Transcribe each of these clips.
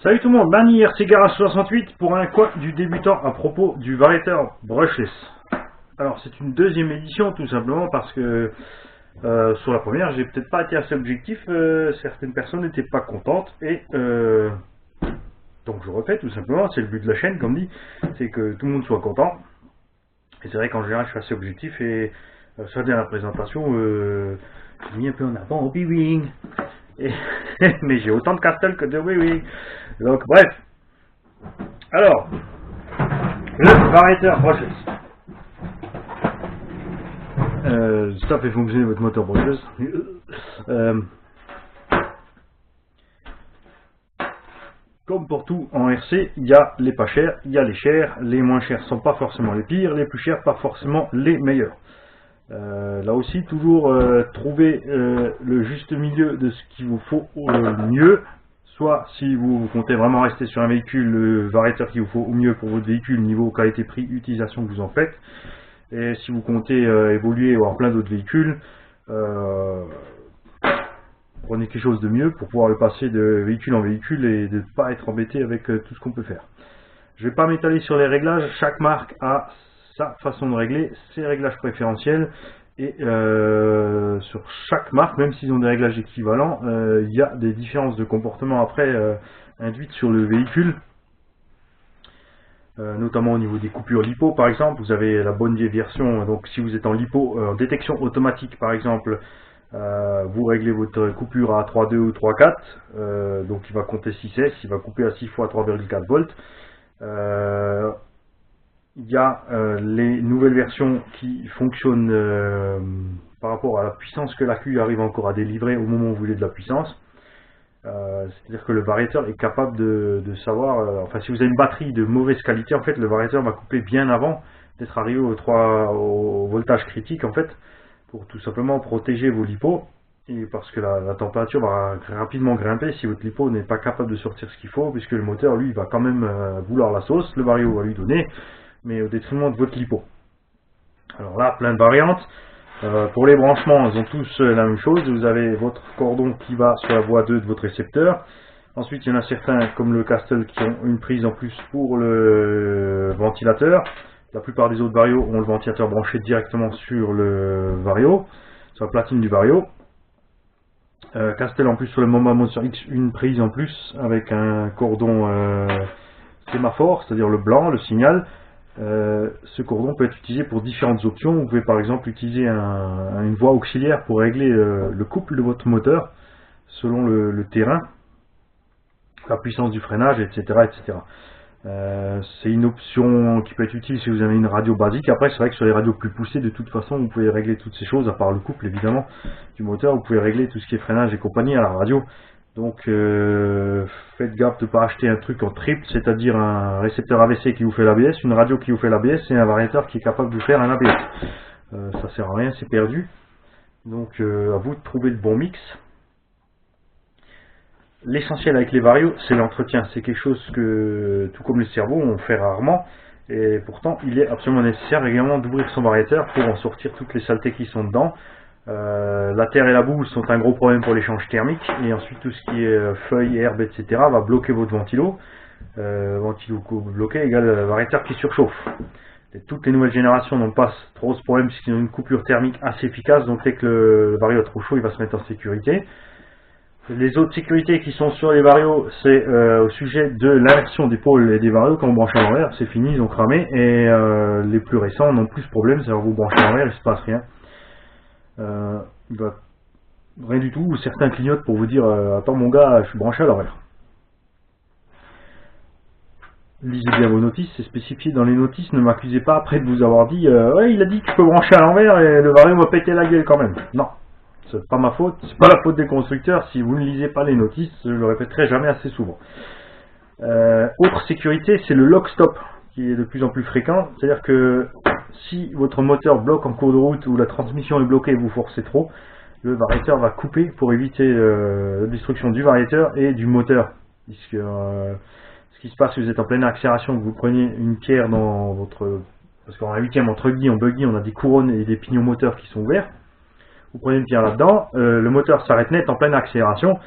Salut tout le monde, Manir, c'est Garage68 pour un quoi du débutant à propos du variateur brushless. Alors c'est une deuxième édition tout simplement parce que sur la première j'ai peut-être pas été assez objectif, certaines personnes n'étaient pas contentes et donc je refais tout simplement, c'est le but de la chaîne comme dit, c'est que tout le monde soit content. Et c'est vrai qu'en général je suis assez objectif et sur la dernière présentation j'ai mis un peu en avant au B-Wing. Mais j'ai autant de Castle que de oui. Donc bref. Alors, le variateur brushless. Ça fait fonctionner votre moteur brushless. Comme pour tout en RC, il y a les pas chers, il y a les chers. Les moins chers sont pas forcément les pires, les plus chers pas forcément les meilleurs. Là aussi, toujours trouver le juste milieu de ce qu'il vous faut au mieux. Soit si vous comptez vraiment rester sur un véhicule, le variateur qu'il vous faut au mieux pour votre véhicule, niveau qualité-prix, utilisation que vous en faites. Et si vous comptez évoluer ou avoir plein d'autres véhicules, prenez quelque chose de mieux pour pouvoir le passer de véhicule en véhicule et de ne pas être embêté avec tout ce qu'on peut faire. Je ne vais pas m'étaler sur les réglages, chaque marque a sa façon de régler, ses réglages préférentiels et sur chaque marque, même s'ils ont des réglages équivalents, il y a des différences de comportement après induites sur le véhicule, notamment au niveau des coupures LiPo par exemple. Vous avez la bonne vieille version, donc si vous êtes en LiPo, en détection automatique par exemple, vous réglez votre coupure à 3.2 ou 3.4, donc il va compter 6S, il va couper à 6 fois 3,4 volts. Il y a les nouvelles versions qui fonctionnent par rapport à la puissance que l'accu arrive encore à délivrer au moment où vous voulez de la puissance. C'est-à-dire que le variateur est capable de savoir, enfin si vous avez une batterie de mauvaise qualité, en fait le variateur va couper bien avant d'être arrivé au voltage critique en fait, pour tout simplement protéger vos LiPo. Et parce que la température va rapidement grimper si votre LiPo n'est pas capable de sortir ce qu'il faut, puisque le moteur lui va quand même vouloir la sauce, le vario va lui donner, mais au détriment de votre LiPo. Alors là, plein de variantes. Pour les branchements, ils ont tous la même chose. Vous avez votre cordon qui va sur la voie 2 de votre récepteur. Ensuite, il y en a certains, comme le Castle, qui ont une prise en plus pour le ventilateur. La plupart des autres varios ont le ventilateur branché directement sur le vario, sur la platine du vario. Castle en plus sur le Moma sur X, une prise en plus avec un cordon sémaphore, c'est-à-dire le blanc, le signal. Ce cordon peut être utilisé pour différentes options. Vous pouvez par exemple utiliser une voie auxiliaire pour régler le couple de votre moteur selon le terrain, la puissance du freinage, etc. C'est une option qui peut être utile si vous avez une radio basique. Après c'est vrai que sur les radios plus poussées, de toute façon vous pouvez régler toutes ces choses, à part le couple évidemment du moteur, vous pouvez régler tout ce qui est freinage et compagnie à la radio. Donc faites gaffe de ne pas acheter un truc en triple, c'est-à-dire un récepteur AVC qui vous fait l'ABS, une radio qui vous fait l'ABS et un variateur qui est capable de vous faire un ABS. Ça sert à rien, c'est perdu. Donc à vous de trouver le bon mix. L'essentiel avec les varios, c'est l'entretien. C'est quelque chose que, tout comme le cerveau, on fait rarement. Et pourtant, il est absolument nécessaire régulièrement d'ouvrir son variateur pour en sortir toutes les saletés qui sont dedans. La terre et la boue sont un gros problème pour l'échange thermique. Et ensuite, tout ce qui est feuilles, herbes, etc. va bloquer votre ventilo. Ventilo bloqué égale variateur qui surchauffe. Et toutes les nouvelles générations n'ont pas trop ce problème puisqu'ils ont une coupure thermique assez efficace. Donc dès que le vario est trop chaud, il va se mettre en sécurité. Les autres sécurités qui sont sur les varios, c'est au sujet de l'inversion des pôles et des varios. Quand vous branchez à l'envers, c'est fini, ils ont cramé. Et les plus récents n'ont plus ce problème, c'est-à-dire vous branchez à l'envers, il ne se passe rien. Rien du tout. Certains clignotent pour vous dire attends mon gars, je suis branché à l'envers. Lisez bien vos notices, c'est spécifié dans les notices. Ne m'accusez pas après de vous avoir dit ouais, il a dit que je peux brancher à l'envers et le vario va péter la gueule quand même. Non. C'est pas ma faute, c'est pas la faute des constructeurs. Si vous ne lisez pas les notices, je le répéterai jamais assez souvent. Autre sécurité, c'est le lock-stop qui est de plus en plus fréquent. C'est-à-dire que si votre moteur bloque en cours de route ou la transmission est bloquée et vous forcez trop, le variateur va couper pour éviter la destruction du variateur et du moteur. Puisque ce qui se passe si vous êtes en pleine accélération, que vous preniez une pierre dans votre... Parce qu'en 8e entre guillemets, en buggy, on a des couronnes et des pignons moteurs qui sont ouverts. Vous prenez une pierre là-dedans, le moteur s'arrête net en pleine accélération,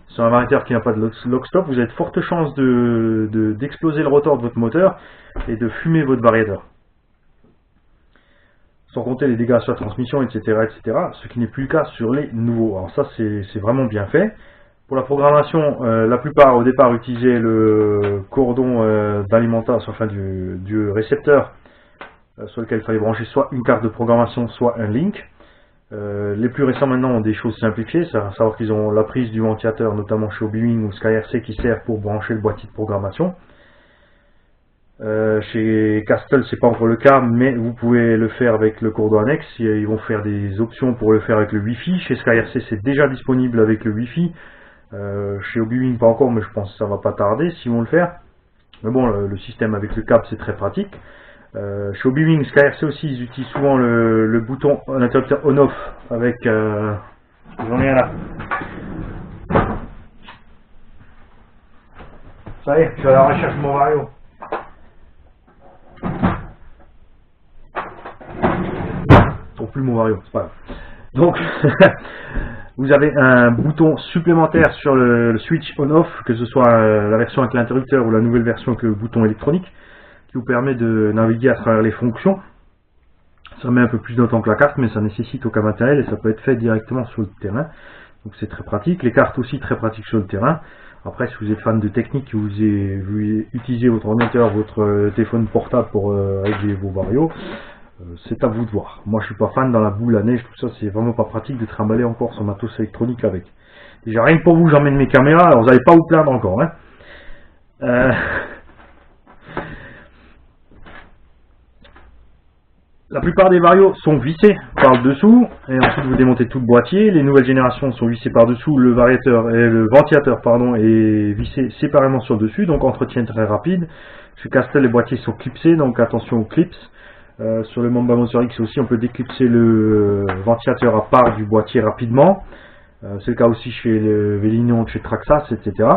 sur un variateur qui n'a pas de lock stop, vous avez de fortes chances d'exploser le rotor de votre moteur et de fumer votre variateur. Sans compter les dégâts sur la transmission, etc., ce qui n'est plus le cas sur les nouveaux. Alors ça, c'est vraiment bien fait. Pour la programmation, la plupart au départ utilisaient le cordon d'alimentation, enfin du récepteur sur lequel il fallait brancher soit une carte de programmation, soit un link. Les plus récents maintenant ont des choses simplifiées, à savoir qu'ils ont la prise du ventilateur, notamment chez Obiwing ou SkyRC, qui sert pour brancher le boîtier de programmation. Chez Castle, c'est pas encore le cas, mais vous pouvez le faire avec le cordon annexe. Ils vont faire des options pour le faire avec le Wi-Fi. Chez SkyRC, c'est déjà disponible avec le Wi-Fi. Chez Obiwing, pas encore, mais je pense que ça va pas tarder s'ils vont le faire. Mais bon, le système avec le câble, c'est très pratique. Chez Obiwing, SkyRC aussi, ils utilisent souvent le bouton l'interrupteur on-off avec... j'en ai un là. Ça y est, je suis à la recherche de mon vario. Je trouve plus mon vario, c'est pas grave. Donc, vous avez un bouton supplémentaire sur le switch on-off, que ce soit la version avec l'interrupteur ou la nouvelle version avec le bouton électronique, qui vous permet de naviguer à travers les fonctions. Ça met un peu plus de temps que la carte, mais ça nécessite aucun matériel et ça peut être fait directement sur le terrain. Donc c'est très pratique. Les cartes aussi très pratiques sur le terrain. Après, si vous êtes fan de technique, vous utilisez votre ordinateur, votre téléphone portable pour régler vos varios, c'est à vous de voir. Moi je suis pas fan, dans la boule à neige, tout ça c'est vraiment pas pratique de trimballer encore son matos électronique avec. Déjà rien que pour vous, j'emmène mes caméras, alors vous n'allez pas vous plaindre encore. Hein. La plupart des varios sont vissés par le dessous, et ensuite vous démontez tout le boîtier. Les nouvelles générations sont vissées par dessous, le ventilateur est vissé séparément sur le dessus, donc entretien très rapide. Chez Castle, les boîtiers sont clipsés, donc attention aux clips. Sur le Mamba Motor X aussi, on peut déclipser le ventilateur à part du boîtier rapidement. C'est le cas aussi chez le Vélignon, chez Traxxas, etc.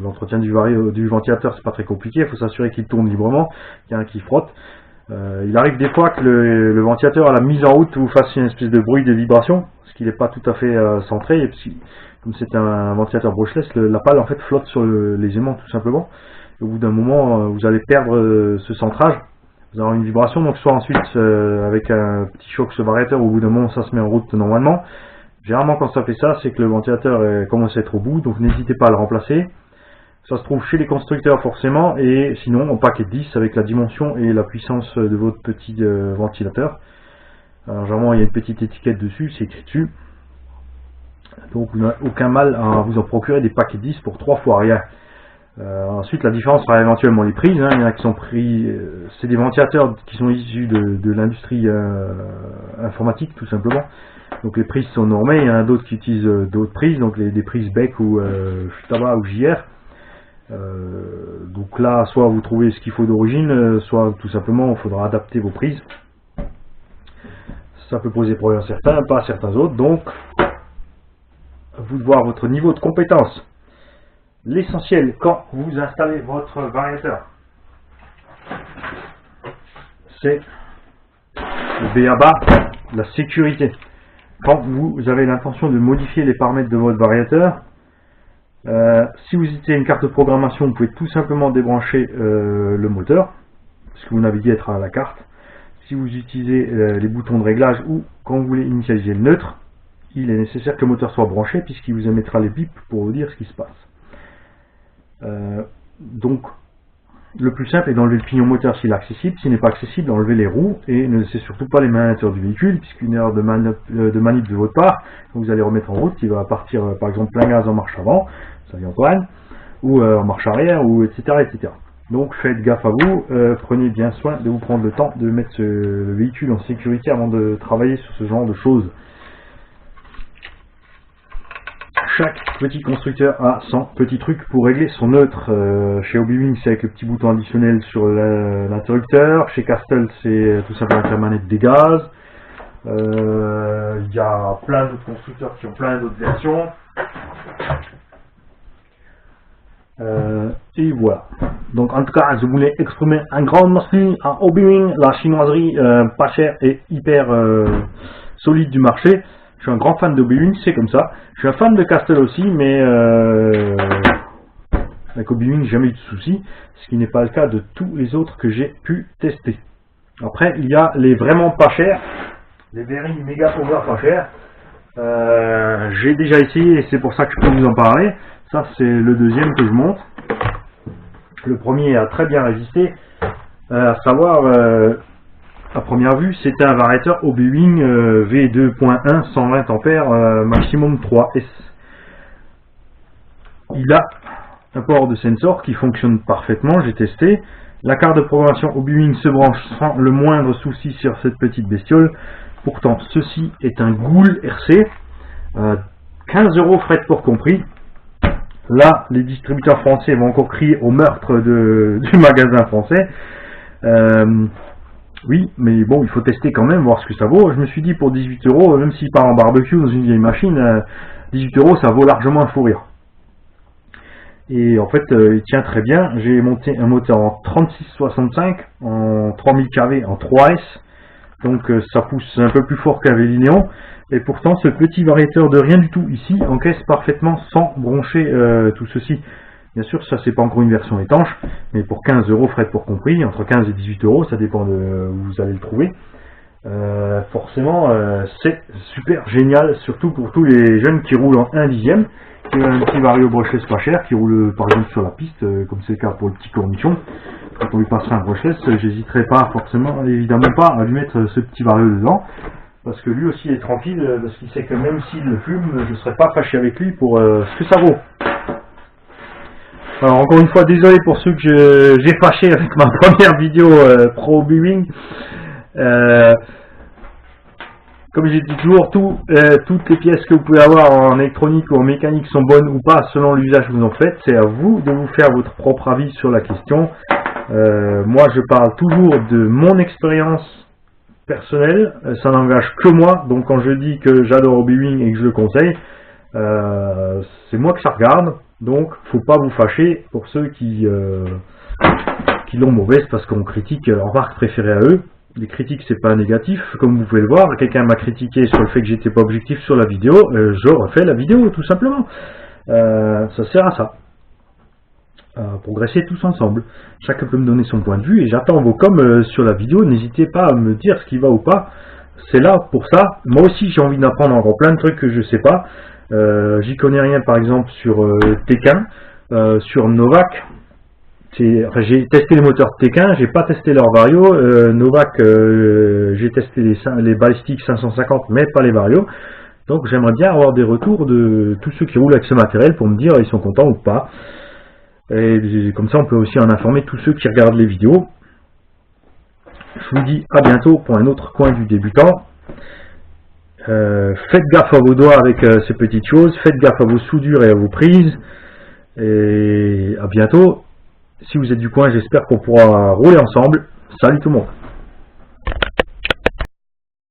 L'entretien du ventilateur, c'est pas très compliqué, il faut s'assurer qu'il tourne librement, qu'il y a un qui frotte. Il arrive des fois que le ventilateur à la mise en route vous fasse une espèce de bruit de vibration, parce qu'il n'est pas tout à fait centré, et puis, comme c'est un ventilateur brushless, la pale en fait flotte sur les aimants tout simplement. Et au bout d'un moment, vous allez perdre ce centrage, vous allez avoir une vibration, donc soit ensuite avec un petit choc sur le variateur, au bout d'un moment ça se met en route normalement. Généralement quand ça fait ça, c'est que le ventilateur commence à être au bout, donc n'hésitez pas à le remplacer. Ça se trouve chez les constructeurs forcément, et sinon en paquet 10 avec la dimension et la puissance de votre petit ventilateur. Alors, généralement il y a une petite étiquette dessus, c'est écrit dessus. Donc vous n'avez aucun mal à vous en procurer des paquets 10 pour 3 fois rien. Ensuite la différence sera éventuellement les prises, hein. Il y en a qui sont pris, c'est des ventilateurs qui sont issus de l'industrie informatique tout simplement. Donc les prises sont normées, il y en a d'autres qui utilisent d'autres prises, donc des prises bec ou tabac ou JR. Donc là, soit vous trouvez ce qu'il faut d'origine, soit tout simplement il faudra adapter vos prises. Ça peut poser problème à certains, pas à certains autres, donc à vous de voir votre niveau de compétence. L'essentiel quand vous installez votre variateur, c'est le b.a.-ba, la sécurité. Quand vous avez l'intention de modifier les paramètres de votre variateur, si vous utilisez une carte de programmation, vous pouvez tout simplement débrancher le moteur, parce que vous naviguez à travers la carte. Si vous utilisez les boutons de réglage ou quand vous voulez initialiser le neutre, il est nécessaire que le moteur soit branché, puisqu'il vous émettra les bips pour vous dire ce qui se passe. Donc le plus simple est d'enlever le pignon moteur s'il est accessible. S'il n'est pas accessible, d'enlever les roues et ne laissez surtout pas les mains à l'intérieur du véhicule, puisqu'une erreur de manip de votre part, quand vous allez remettre en route, il va partir par exemple plein gaz en marche avant, ça vient Antoine, ou en marche arrière, ou etc. Donc faites gaffe à vous, prenez bien soin de vous prendre le temps de mettre le véhicule en sécurité avant de travailler sur ce genre de choses. Chaque petit constructeur a son petit truc pour régler son neutre. Chez Obiwing, c'est avec le petit bouton additionnel sur l'interrupteur. Chez Castle, c'est tout simplement avec la manette des gaz. Il y a plein d'autres constructeurs qui ont plein d'autres versions. Et voilà. Donc en tout cas, je voulais exprimer un grand merci à Obiwing, la chinoiserie pas chère et hyper solide du marché. Je suis un grand fan de Obi-Wan, c'est comme ça. Je suis un fan de Castle aussi, mais avec Obi-Wan, jamais eu de soucis, ce qui n'est pas le cas de tous les autres que j'ai pu tester. Après, il y a les vraiment pas chers, les very méga over pas chers. J'ai déjà essayé et c'est pour ça que je peux vous en parler. Ça, c'est le deuxième que je montre. Le premier a très bien résisté, à savoir, à première vue, c'était un variateur Obi-Wan V2.1 120 ampères maximum 3S. Il a un port de sensor qui fonctionne parfaitement, j'ai testé. La carte de programmation Obi-Wan se branche sans le moindre souci sur cette petite bestiole. Pourtant, ceci est un Ghoul RC, 15 € frais de port compris. Là, les distributeurs français vont encore crier au meurtre du magasin français. Oui, mais bon, il faut tester quand même, voir ce que ça vaut. Je me suis dit, pour 18 €, même s'il part en barbecue dans une vieille machine, 18 €, ça vaut largement un fou rire. Et en fait, il tient très bien. J'ai monté un moteur en 3665, en 3000 kV, en 3S. Donc ça pousse un peu plus fort qu'un Vélinéon. Et pourtant, ce petit variateur de rien du tout ici encaisse parfaitement sans broncher tout ceci. Bien sûr, ça c'est pas encore une version étanche, mais pour 15 € frais de port compris, entre 15 et 18 €, ça dépend de où vous allez le trouver. Forcément, c'est super génial, surtout pour tous les jeunes qui roulent en 1/10, qui ont un petit vario brushless pas cher, qui roule par exemple sur la piste, comme c'est le cas pour le petit cornichon. Quand on lui passera un brushless, j'hésiterai pas forcément, évidemment pas, à lui mettre ce petit vario dedans, parce que lui aussi est tranquille, parce qu'il sait que même s'il le fume, je ne serai pas fâché avec lui pour ce que ça vaut. Alors encore une fois, désolé pour ceux que j'ai fâché avec ma première vidéo pro Obi-Wan. Comme j'ai dit toujours, toutes les pièces que vous pouvez avoir en électronique ou en mécanique sont bonnes ou pas selon l'usage que vous en faites. C'est à vous de vous faire votre propre avis sur la question. Moi, je parle toujours de mon expérience personnelle. Ça n'engage que moi. Donc quand je dis que j'adore Obi-Wan et que je le conseille, c'est moi que ça regarde. Donc, faut pas vous fâcher pour ceux qui l'ont mauvaise parce qu'on critique leur marque préférée à eux. Les critiques, c'est pas négatif, comme vous pouvez le voir. Quelqu'un m'a critiqué sur le fait que j'étais pas objectif sur la vidéo. Je refais la vidéo, tout simplement. Ça sert à ça. Progresser tous ensemble. Chacun peut me donner son point de vue et j'attends vos coms sur la vidéo. N'hésitez pas à me dire ce qui va ou pas. C'est là pour ça. Moi aussi, j'ai envie d'apprendre encore plein de trucs que je sais pas. J'y connais rien par exemple sur Tekin, sur Novak. Enfin, j'ai testé les moteurs Tekin, j'ai pas testé leur vario. Novak, j'ai testé les balistiques 550, mais pas les varios. Donc j'aimerais bien avoir des retours de tous ceux qui roulent avec ce matériel pour me dire ils sont contents ou pas. Et comme ça, on peut aussi en informer tous ceux qui regardent les vidéos. Je vous dis à bientôt pour un autre coin du débutant. Faites gaffe à vos doigts avec ces petites choses, faites gaffe à vos soudures et à vos prises, et à bientôt. Si vous êtes du coin, j'espère qu'on pourra rouler ensemble. Salut tout le monde.